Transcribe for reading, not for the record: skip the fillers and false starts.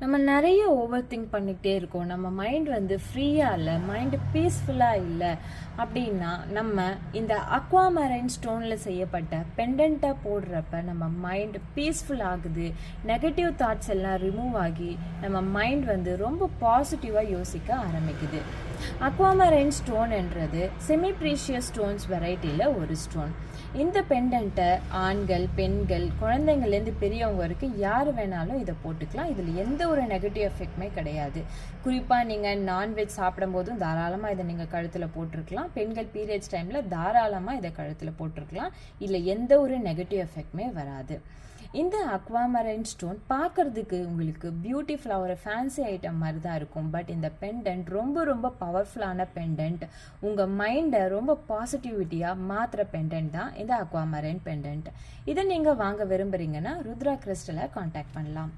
நம்ம நிறைய over think பண்ணிக்கிட்டே இருக்கோம். நம்ம மைண்ட் ஃப்ரீயாக இல்லை, மைண்டு பீஸ்ஃபுல்லாக இல்லை அப்படின்னா நம்ம இந்த அக்வாமரைன் ஸ்டோனில் செய்யப்பட்ட பெண்டண்ட்டாக போடுறப்ப நம்ம மைண்ட் பீஸ்ஃபுல் ஆகுது. நெகட்டிவ் தாட்ஸ் எல்லாம் ரிமூவ் ஆகி நம்ம மைண்ட் ரொம்ப பாசிட்டிவாக யோசிக்க ஆரம்பிக்குது. அக்வாமரைன் ஸ்டோன் என்றது செமி ப்ரீஷியஸ் ஸ்டோன்ஸ் வெரைட்டியில் ஒரு ஸ்டோன். இந்த பெண்டண்ட்டை ஆண்கள், பெண்கள், குழந்தைங்கள்லேருந்து பெரியவங்க வரைக்கும் யார் வேணாலும் இதை போட்டுக்கலாம். இதில் எந்த ஒரு நெகட்டிவ் எஃபெக்ட்மே கிடையாது. குறிப்பாக நீங்கள் நான்வெஜ் சாப்பிடும் போதும் தாராளமாக இதை நீங்கள் கழுத்தில் போட்டிருக்கலாம். பெண்கள் பீரியட்ஸ் டைமில் தாராளமாக இதை கழுத்தில் போட்டிருக்கலாம். இதில் எந்த ஒரு நெகட்டிவ் எஃபெக்ட்மே வராது. இந்த அக்வாமரைன் ஸ்டோன் பார்க்கறதுக்கு உங்களுக்கு பியூட்டிஃபுல்லாக ஒரு ஃபேன்சி ஐட்டம் மாதிரி தான் இருக்கும். பட் இந்த பெண்டன்ட் ரொம்ப ரொம்ப பவர்ஃபுல்லான பெண்டன்ட். உங்கள் மைண்டை ரொம்ப பாசிட்டிவிட்டியாக மாற்றுற பெண்டன்ட் தான் இந்த அக்வாமரைன் பெண்டன்ட். இதை நீங்கள் வாங்க விரும்புகிறீங்கன்னா ருத்ரா கிறிஸ்டலை காண்டாக்ட் பண்ணலாம்.